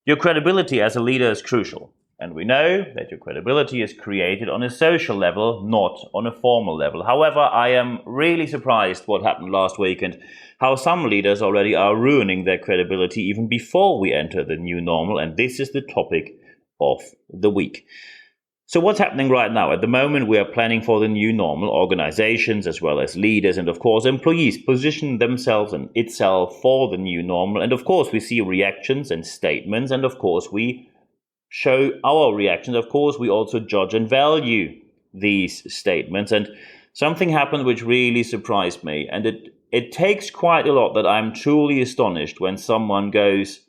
Your credibility as a leader is crucial. And we know that your credibility is created on a social level, not on a formal level. However, I am really surprised what happened last week and how some leaders already are ruining their credibility even before we enter the new normal. And this is the topic of the week. So what's happening right now? At the moment, we are planning for the new normal. Organizations, as well as leaders and, of course, employees position themselves and itself for the new normal. And, of course, we see reactions and statements. And, of course, we show our reactions. Of course, we also judge and value these statements. And something happened which really surprised me. And it takes quite a lot that I'm truly astonished when someone goes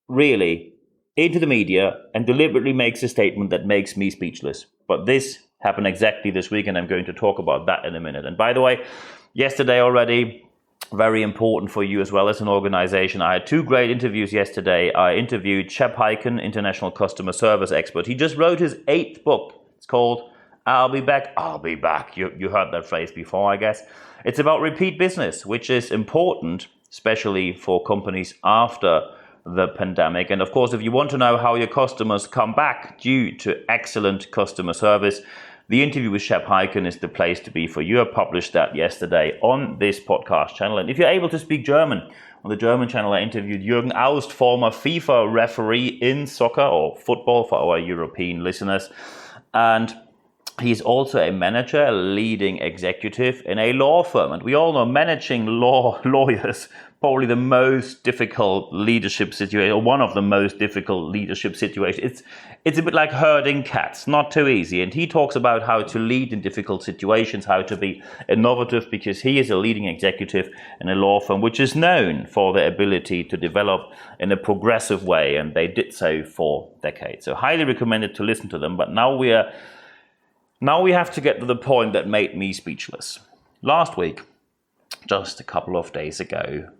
really into the media and deliberately makes a statement that makes me speechless. But this happened exactly this week, and I'm going to talk about that in a minute. And by the way, yesterday already, very important for you as well as an organization. I had two great interviews yesterday. I interviewed Shep Hyken, international customer service expert. He just wrote his 8th book. It's called I'll Be Back, I'll Be Back. You heard that phrase before, I guess. It's about repeat business, which is important, especially for companies after the pandemic. And of course, if you want to know how your customers come back due to excellent customer service, the interview with Shep Hyken is the place to be for you. I published that yesterday on this podcast channel. And if you're able to speak German, on the German channel, I interviewed Jürgen Aust, former FIFA referee in soccer or football for our European listeners. And he's also a manager, a leading executive in a law firm. And we all know managing lawyers, probably the most difficult leadership situation, or one of the most difficult leadership situations. It's a bit like herding cats, not too easy. And he talks about how to lead in difficult situations, how to be innovative, because he is a leading executive in a law firm which is known for their ability to develop in a progressive way. And they did so for decades. So highly recommended to listen to them. But now we have to get to the point that made me speechless. Last week, just a couple of days ago,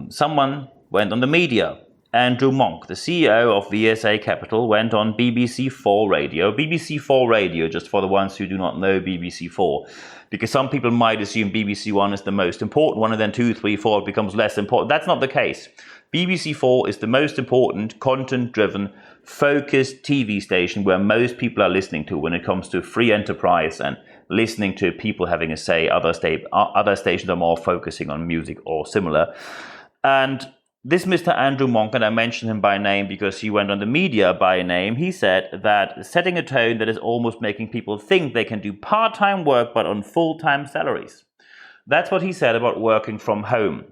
someone went on the media. Andrew Monk, the CEO of VSA Capital, went on BBC4 Radio. BBC4 Radio, just for the ones who do not know BBC4, because some people might assume BBC1 is the most important one, and then 2, 3, 4 becomes less important. That's not the case. BBC4 is the most important, content-driven, focused TV station where most people are listening to when it comes to free enterprise and listening to people having a say. Other stations are more focusing on music or similar. And this Mr. Andrew Monk, and I mention him by name because he went on the media by name, he said that setting a tone that is almost making people think they can do part-time work but on full-time salaries. That's what he said about working from home.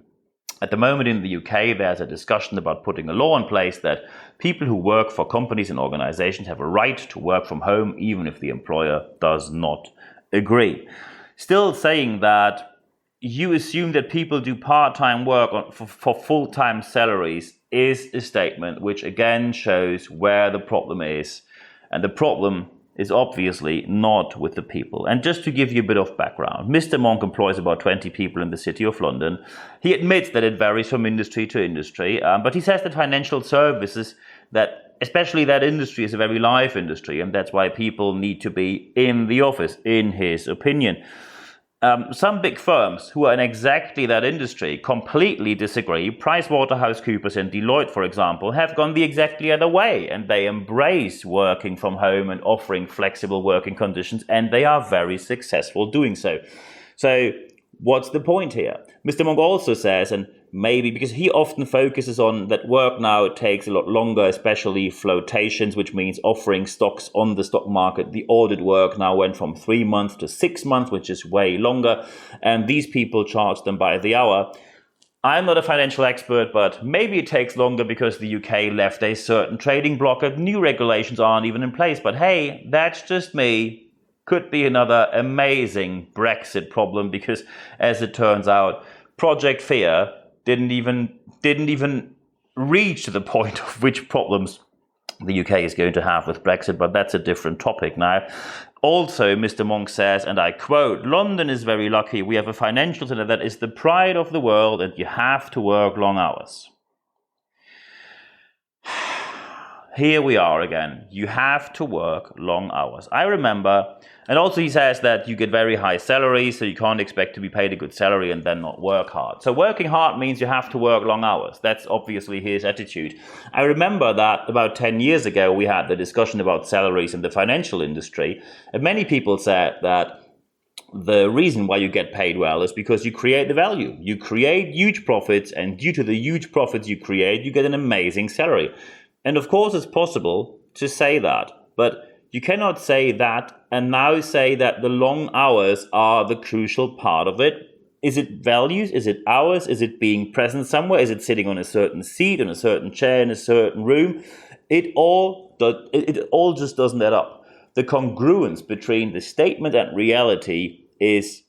At the moment in the UK, there's a discussion about putting a law in place that people who work for companies and organizations have a right to work from home, even if the employer does not agree. Still saying that you assume that people do part-time work for full-time salaries is a statement which again shows where the problem is. And the problem is obviously not with the people. And just to give you a bit of background, Mr. Monk employs about 20 people in the city of London. He admits that it varies from industry to industry, but he says that financial services, that especially that industry, is a very live industry, and that's why people need to be in the office, in his opinion. Some big firms who are in exactly that industry completely disagree. PricewaterhouseCoopers and Deloitte, for example, have gone the exactly other way, and they embrace working from home and offering flexible working conditions, and they are very successful doing so. So what's the point here? Mr. Monk also says, and maybe because he often focuses on that work now, it takes a lot longer, especially flotations, which means offering stocks on the stock market. The audit work now went from 3 months to 6 months, which is way longer. And these people charge them by the hour. I'm not a financial expert, but maybe it takes longer because the UK left a certain trading block and new regulations aren't even in place. But hey, that's just me. Could be another amazing Brexit problem because, as it turns out, Project Fear didn't even reach to the point of which problems the UK is going to have with Brexit, but that's a different topic now. Also, Mr. Monk says, and I quote, "London is very lucky. We have a financial centre that is the pride of the world, and you have to work long hours." here we are again. You have to work long hours. I remember, and also he says that you get very high salaries, so you can't expect to be paid a good salary and then not work hard. So working hard means you have to work long hours. That's obviously his attitude. I remember that about 10 years ago, we had the discussion about salaries in the financial industry, and many people said that the reason why you get paid well is because you create the value. You create huge profits, and due to the huge profits you create, you get an amazing salary. And of course, it's possible to say that, but you cannot say that and now say that the long hours are the crucial part of it. Is it values? Is it hours? Is it being present somewhere? Is it sitting on a certain seat, on a certain chair, in a certain room? It all just doesn't add up. The congruence between the statement and reality is,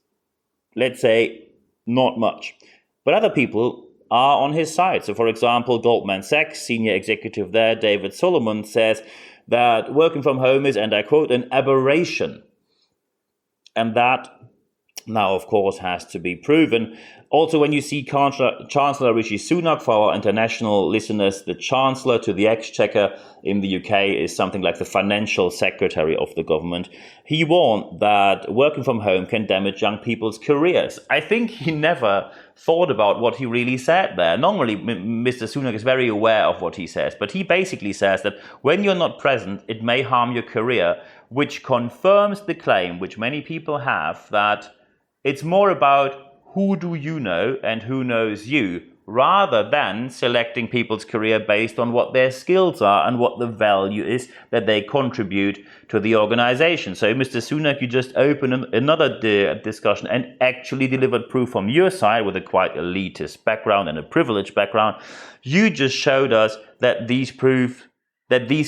let's say, not much. But other people are on his side. So, for example, Goldman Sachs, senior executive there, David Solomon, says that working from home is, and I quote, an aberration. And that now, of course, has to be proven. Also, when you see Chancellor Rishi Sunak, for our international listeners, the Chancellor to the Exchequer in the UK is something like the Financial Secretary of the government. He warned that working from home can damage young people's careers. I think he never thought about what he really said there. Normally, Mr. Sunak is very aware of what he says, but he basically says that when you're not present, it may harm your career, which confirms the claim, which many people have, that it's more about who do you know and who knows you, rather than selecting people's career based on what their skills are and what the value is that they contribute to the organization. So, Mr. Sunak, you just opened another discussion and actually delivered proof from your side with a quite elitist background and a privileged background. You just showed us that these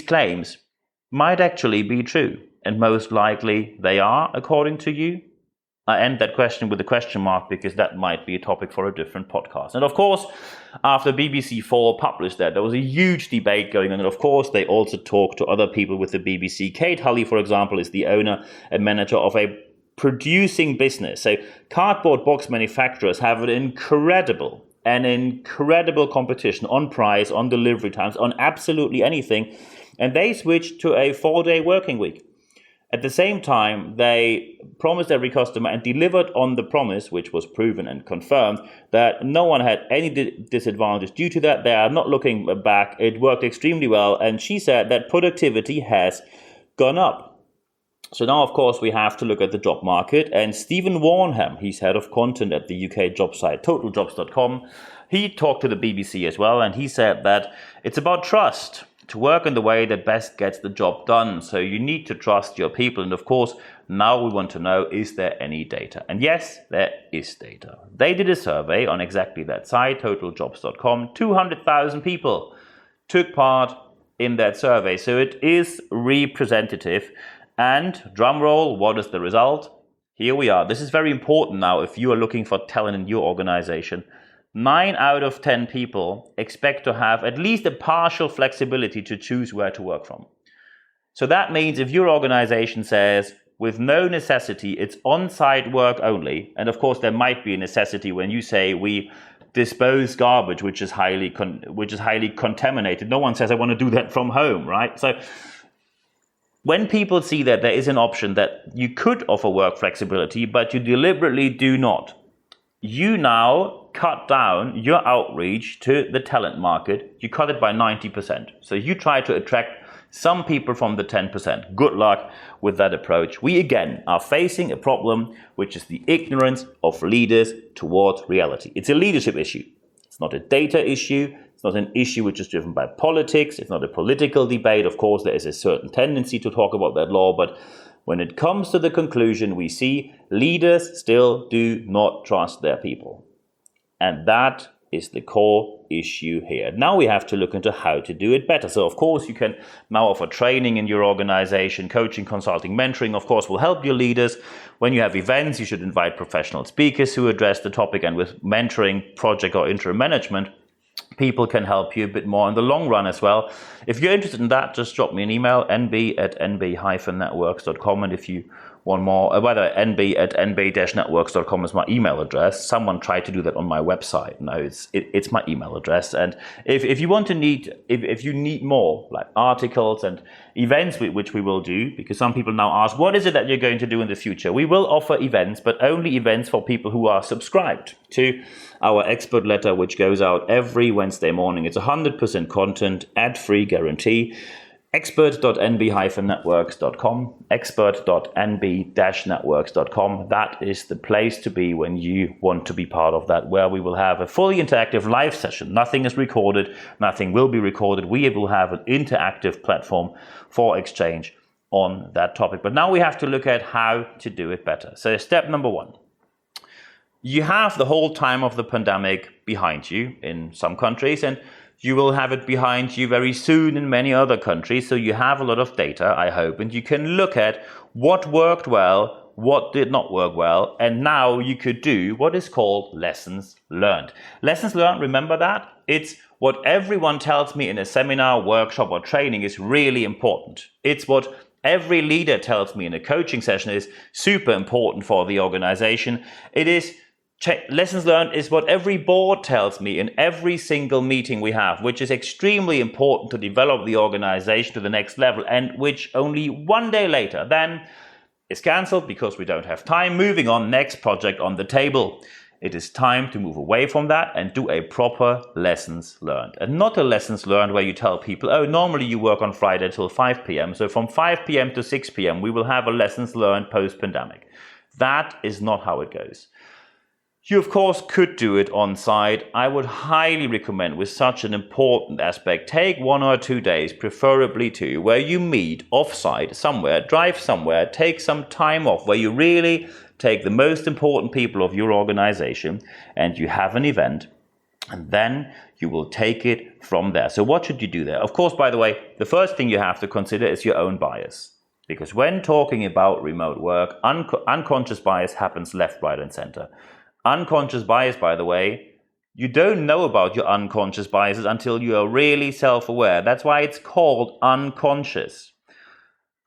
claims might actually be true, and most likely they are, according to you. I end that question with a question mark because that might be a topic for a different podcast. And of course, after BBC4 published that, there was a huge debate going on. And of course, they also talked to other people with the BBC. Kate Hulley, for example, is the owner and manager of a producing business. So cardboard box manufacturers have an incredible competition on price, on delivery times, on absolutely anything. And they switched to a 4-day working week. At the same time, they promised every customer and delivered on the promise, which was proven and confirmed, that no one had any disadvantage due to that. They are not looking back. It worked extremely well. And she said that productivity has gone up. So now, of course, we have to look at the job market. And Stephen Warnham, he's head of content at the UK job site totaljobs.com, he talked to the BBC as well. And he said that it's about trust. To work in the way that best gets the job done. So you need to trust your people. And of course, now we want to know, is there any data? And yes, there is data. They did a survey on exactly that site, totaljobs.com. 200,000 people took part in that survey. So it is representative. And drum roll, what is the result? Here we are. This is very important now if you are looking for talent in your organization. 9 out of 10 people expect to have at least a partial flexibility to choose where to work from. So that means if your organization says, with no necessity, it's on-site work only, and of course there might be a necessity when you say we dispose garbage which is highly contaminated. No one says I want to do that from home, right? So when people see that there is an option that you could offer work flexibility, but you deliberately do not, you now cut down your outreach to the talent market. You cut it by 90%. So you try to attract some people from the 10%. Good luck with that approach. We again are facing a problem, which is the ignorance of leaders towards reality. It's a leadership issue. It's not a data issue. It's not an issue which is driven by politics. It's not a political debate. Of course, there is a certain tendency to talk about that law, but when it comes to the conclusion, we see leaders still do not trust their people. And that is the core issue here. Now we have to look into how to do it better. So, of course, you can now offer training in your organization, coaching, consulting, mentoring, of course, will help your leaders. When you have events, you should invite professional speakers who address the topic. And with mentoring, project or interim management, people can help you a bit more in the long run as well. If you're interested in that, just drop me an email, nb@nb-networks.com. And if you one more, whether nb@nb-networks.com is my email address. Someone tried to do that on my website. No, it's my email address. And if you need more like articles and events, which we will do, because some people now ask, what is it that you're going to do in the future? We will offer events, but only events for people who are subscribed to our expert letter, which goes out every Wednesday morning. It's 100% content, ad-free guarantee. expert.nb-networks.com, expert.nb-networks.com. That is the place to be when you want to be part of that, where we will have a fully interactive live session. Nothing is recorded, nothing will be recorded. We will have an interactive platform for exchange on that topic. But now we have to look at how to do it better. So step number one. You have the whole time of the pandemic behind you in some countries, and you will have it behind you very soon in many other countries. So you have a lot of data, I hope, and you can look at what worked well, what did not work well, and now you could do what is called lessons learned. Lessons learned, remember that? It's what everyone tells me in a seminar, workshop, or training is really important. It's what every leader tells me in a coaching session is super important for the organization. It is lessons learned is what every board tells me in every single meeting we have, which is extremely important to develop the organization to the next level, and which only one day later then is cancelled because we don't have time. Moving on, next project on the table. It is time to move away from that and do a proper lessons learned. And not a lessons learned where you tell people, oh, normally you work on Friday till 5 p.m. So from 5 p.m. to 6 p.m. we will have a lessons learned post-pandemic. That is not how it goes. You, of course, could do it on site. I would highly recommend, with such an important aspect, take 1 or 2 days, preferably 2, where you meet off-site somewhere, drive somewhere, take some time off, where you really take the most important people of your organization and you have an event, and then you will take it from there. So what should you do there? Of course, by the way, the first thing you have to consider is your own bias. Because when talking about remote work, unconscious bias happens left, right, and center. Unconscious bias, by the way, you don't know about your unconscious biases until you are really self-aware. That's why it's called unconscious.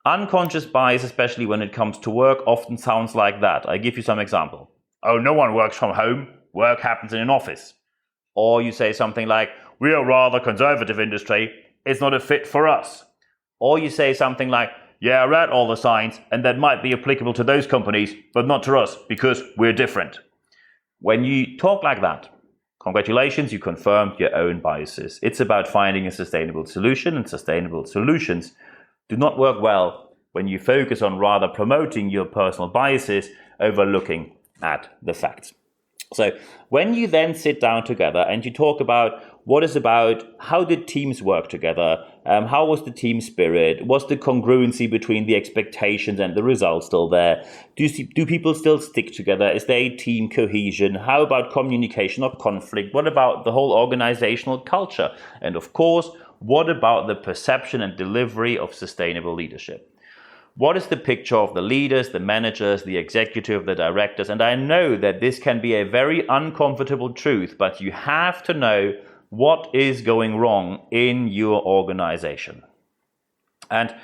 Unconscious bias, especially when it comes to work, often sounds like that. I give you some example. Oh, no one works from home. Work happens in an office. Or you say something like, we are a rather conservative industry. It's not a fit for us. Or you say something like, yeah, I read all the signs and that might be applicable to those companies, but not to us because we're different. When you talk like that, congratulations, you confirmed your own biases. It's about finding a sustainable solution, and sustainable solutions do not work well when you focus on rather promoting your personal biases over looking at the facts. So when you then sit down together and you talk about how did teams work together, how was the team spirit, was the congruency between the expectations and the results still there, do people still stick together, is there a team cohesion, how about communication or conflict, what about the whole organizational culture, and of course, what about the perception and delivery of sustainable leadership? What is the picture of the leaders, the managers, the executive, the directors? And I know that this can be a very uncomfortable truth, but you have to know what is going wrong in your organization. And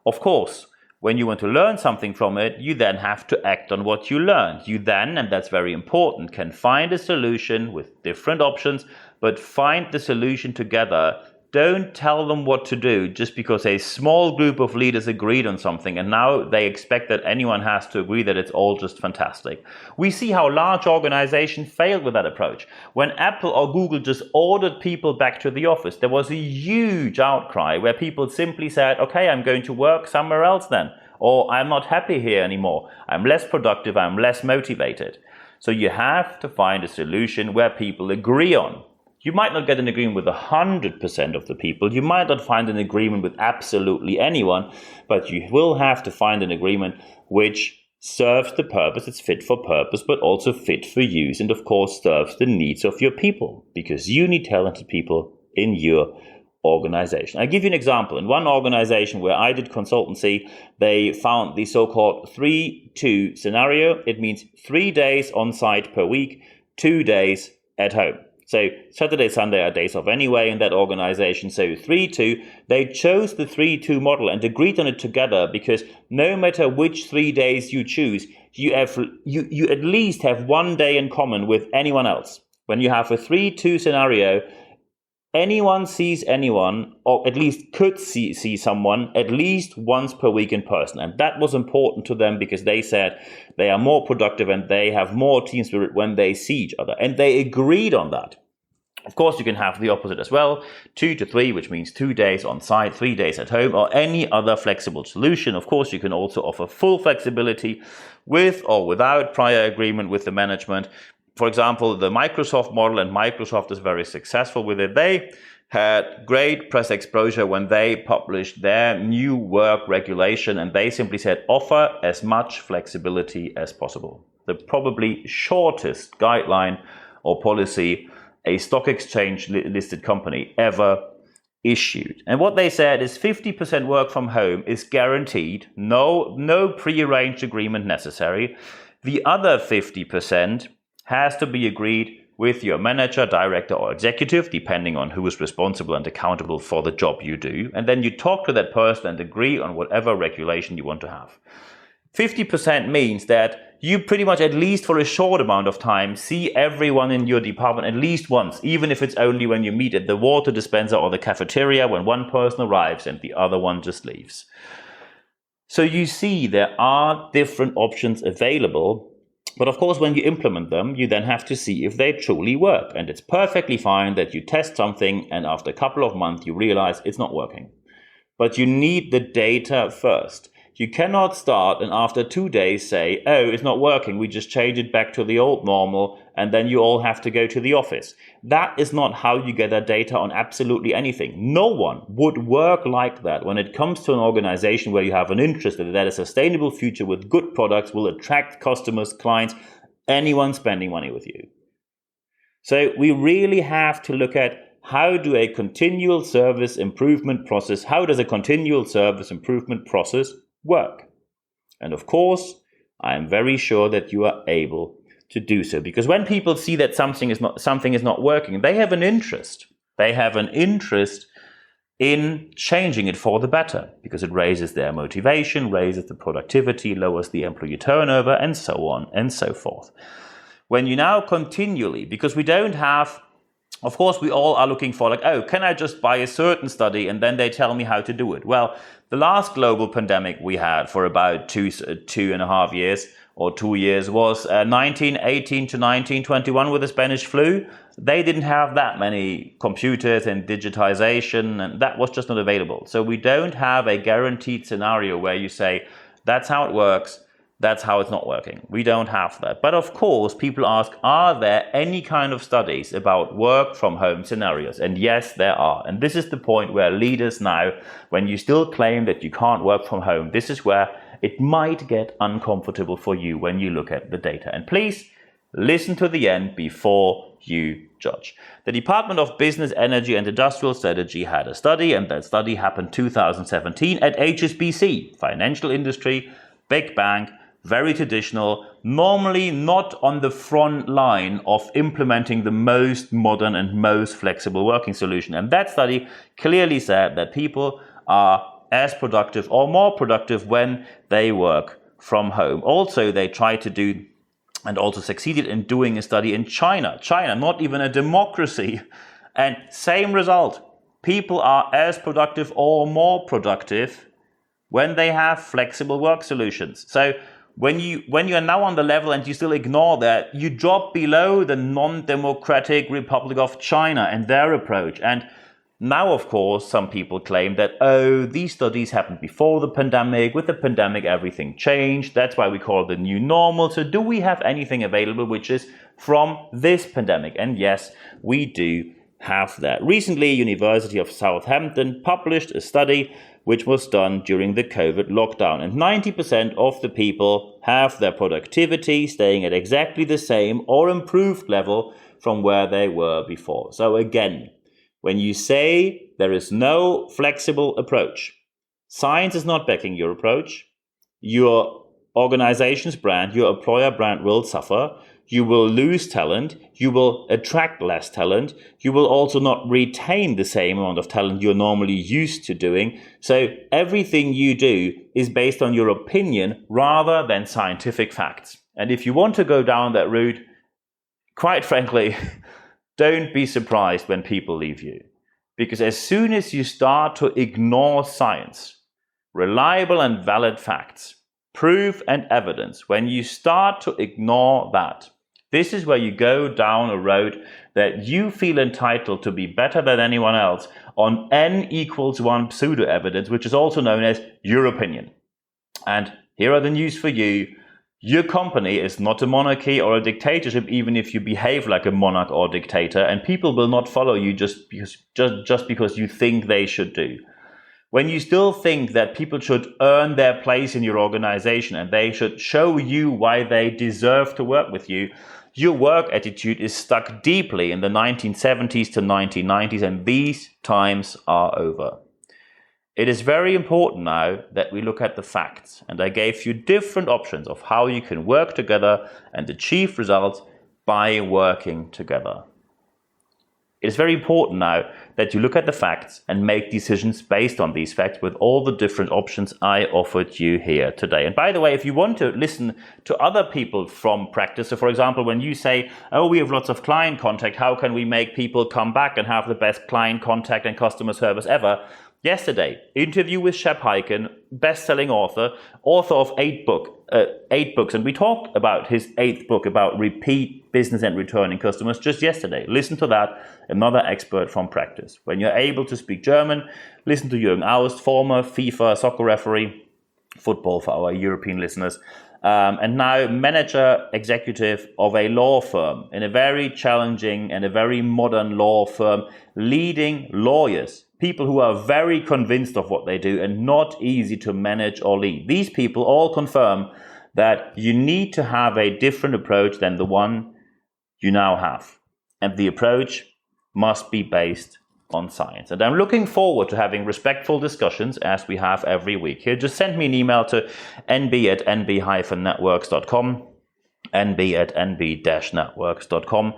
of course, when you want to learn something from it, you then have to act on what you learned. You then, and that's very important, can find a solution with different options, but find the solution together. Don't tell them what to do just because a small group of leaders agreed on something and now they expect that anyone has to agree that it's all just fantastic. We see how large organizations failed with that approach. When Apple or Google just ordered people back to the office, there was a huge outcry where people simply said, okay, I'm going to work somewhere else then, or I'm not happy here anymore. I'm less productive, I'm less motivated. So you have to find a solution where people agree on. You might not get an agreement with 100% of the people. You might not find an agreement with absolutely anyone, but you will have to find an agreement which serves the purpose, it's fit for purpose, but also fit for use, and of course serves the needs of your people, because you need talented people in your organization. I'll give you an example. In one organization where I did consultancy, they found the so-called 3-2 scenario. It means 3 days on site per week, 2 days at home. So Saturday, Sunday are days off anyway in that organization. So 3-2, they chose the 3-2 model and agreed on it together, because no matter which 3 days you choose, you at least have 1 day in common with anyone else. When you have a 3-2 scenario, anyone sees anyone, or at least could see someone at least once per week in person. And that was important to them, because they said they are more productive and they have more team spirit when they see each other. And they agreed on that. Of course, you can have the opposite as well, 2 to 3, which means 2 days on site, 3 days at home, or any other flexible solution. Of course, you can also offer full flexibility with or without prior agreement with the management. For example, the Microsoft model, and Microsoft is very successful with it. They had great press exposure when they published their new work regulation, and they simply said, offer as much flexibility as possible. The probably shortest guideline or policy a stock exchange listed company ever issued. And what they said is 50% work from home is guaranteed, no prearranged agreement necessary. The other 50% has to be agreed with your manager, director, or executive, depending on who is responsible and accountable for the job you do. And then you talk to that person and agree on whatever regulation you want to have. 50% means that you pretty much, at least for a short amount of time, see everyone in your department at least once, even if it's only when you meet at the water dispenser or the cafeteria, when one person arrives and the other one just leaves. So you see there are different options available. But of course, when you implement them, you then have to see if they truly work. And it's perfectly fine that you test something and after a couple of months you realize it's not working. But you need the data first. You cannot start and after 2 days say, oh, it's not working, we just change it back to the old normal, and then you all have to go to the office. That is not how you gather data on absolutely anything. No one would work like that when it comes to an organization where you have an interest that a sustainable future with good products will attract customers, clients, anyone spending money with you. So we really have to look at how does a continual service improvement process work? And of course, I am very sure that you are able to do so, because when people see that something is not working, they have an interest. They have an interest in changing it for the better, because it raises their motivation, raises the productivity, lowers the employee turnover, and so on and so forth. When you now continually, because we don't have, of course, we all are looking for like, oh, can I just buy a certain study and then they tell me how to do it? Well, the last global pandemic we had for about 2.5 years or 2 years was 1918 to 1921 with the Spanish flu. They didn't have that many computers and digitization, and that was just not available. So we don't have a guaranteed scenario where you say, that's how it works, that's how it's not working. We don't have that. But of course, people ask, are there any kind of studies about work from home scenarios? And yes, there are. And this is the point where leaders now, when you still claim that you can't work from home, this is where it might get uncomfortable for you when you look at the data. And please listen to the end before you judge. The Department of Business, Energy and Industrial Strategy had a study, and that study happened 2017 at HSBC, financial industry, big bank, very traditional, normally not on the front line of implementing the most modern and most flexible working solution. And that study clearly said that people are as productive or more productive when they work from home. Also, they tried to do and also succeeded in doing a study in China. China, not even a democracy. And same result. People are as productive or more productive when they have flexible work solutions. So when you are now on the level and you still ignore that, you drop below the non-democratic Republic of China and their approach. And now, of course, some people claim that, oh, these studies happened before the pandemic. With the pandemic, everything changed. That's why we call it the new normal. So do we have anything available which is from this pandemic? And yes, we do have that. Recently, University of Southampton published a study which was done during the COVID lockdown. And 90% of the people have their productivity staying at exactly the same or improved level from where they were before. So again, when you say there is no flexible approach, science is not backing your approach, your organization's brand, your employer brand will suffer. you will lose talent, you will attract less talent, you will also not retain the same amount of talent you're normally used to doing. So everything you do is based on your opinion rather than scientific facts. And if you want to go down that route, quite frankly, don't be surprised when people leave you. Because as soon as you start to ignore science, reliable and valid facts, proof and evidence, when you start to ignore that, this is where you go down a road that you feel entitled to be better than anyone else on n=1 pseudo-evidence, which is also known as your opinion. And here are the news for you. Your company is not a monarchy or a dictatorship, even if you behave like a monarch or dictator, and people will not follow you just because you think they should do. When you still think that people should earn their place in your organization and they should show you why they deserve to work with you, your work attitude is stuck deeply in the 1970s to 1990s, and these times are over. It is very important now that we look at the facts, and I gave you different options of how you can work together and achieve results by working together. It is very important now that you look at the facts and make decisions based on these facts with all the different options I offered you here today. And by the way, if you want to listen to other people from practice, so for example, when you say, oh, we have lots of client contact, how can we make people come back and have the best client contact and customer service ever? Yesterday, interview with Shep Hyken, best-selling author of 8 books, and we talked about his 8th book about repeat business and returning customers just yesterday. Listen to that, another expert from practice. When you're able to speak German, listen to Jürgen Aust, former FIFA soccer referee, football for our European listeners, and now manager executive of a law firm in a very challenging and a very modern law firm, leading lawyers, people who are very convinced of what they do and not easy to manage or lead. These people all confirm that you need to have a different approach than the one you now have. And the approach must be based on science. And I'm looking forward to having respectful discussions as we have every week. Here, just send me an email to nb@nb-networks.com, nb@nb-networks.com.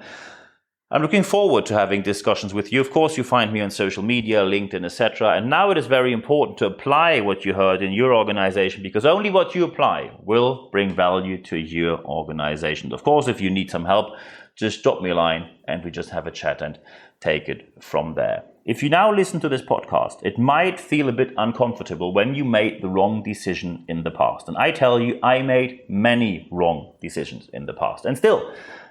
I'm looking forward to having discussions with you. Of course, you find me on social media, LinkedIn, etc. And now it is very important to apply what you heard in your organization, because only what you apply will bring value to your organization. Of course, if you need some help, just drop me a line and we just have a chat and take it from there. If you now listen to this podcast, it might feel a bit uncomfortable when you made the wrong decision in the past. And I tell you, I made many wrong decisions in the past. And still,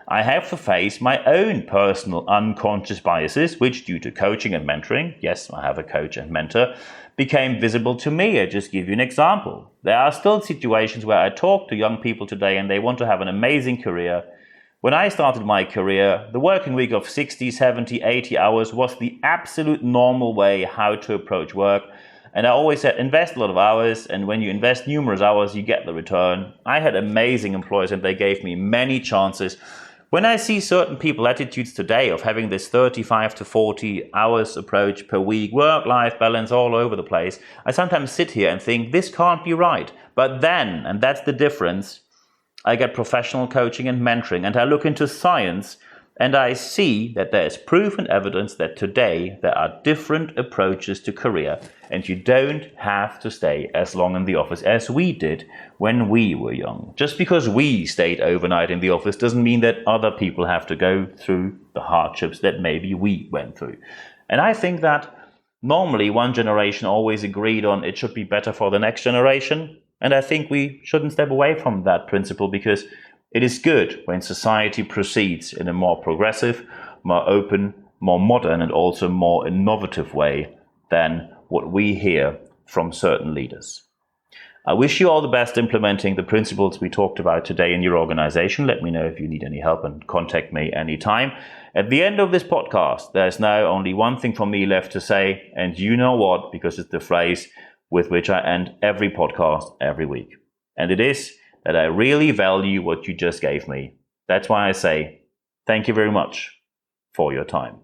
I have to face my own personal unconscious biases, which due to coaching and mentoring, yes, I have a coach and mentor, became visible to me. I'll just give you an example. There are still situations where I talk to young people today and they want to have an amazing career. When I started my career, the working week of 60, 70, 80 hours was the absolute normal way how to approach work. And I always said, invest a lot of hours, and when you invest numerous hours, you get the return. I had amazing employers and they gave me many chances. When I see certain people attitudes today of having this 35 to 40 hours approach per week, work-life balance all over the place, I sometimes sit here and think this can't be right. But then, and that's the difference, I get professional coaching and mentoring, and I look into science and I see that there is proof and evidence that today there are different approaches to career, and you don't have to stay as long in the office as we did when we were young. Just because we stayed overnight in the office doesn't mean that other people have to go through the hardships that maybe we went through. And I think that normally one generation always agreed on it should be better for the next generation. And I think we shouldn't step away from that principle, because it is good when society proceeds in a more progressive, more open, more modern, and also more innovative way than what we hear from certain leaders. I wish you all the best implementing the principles we talked about today in your organization. Let me know if you need any help and contact me anytime. At the end of this podcast, there's now only one thing for me left to say, and you know what, because it's the phrase with which I end every podcast every week. And it is that I really value what you just gave me. That's why I say thank you very much for your time.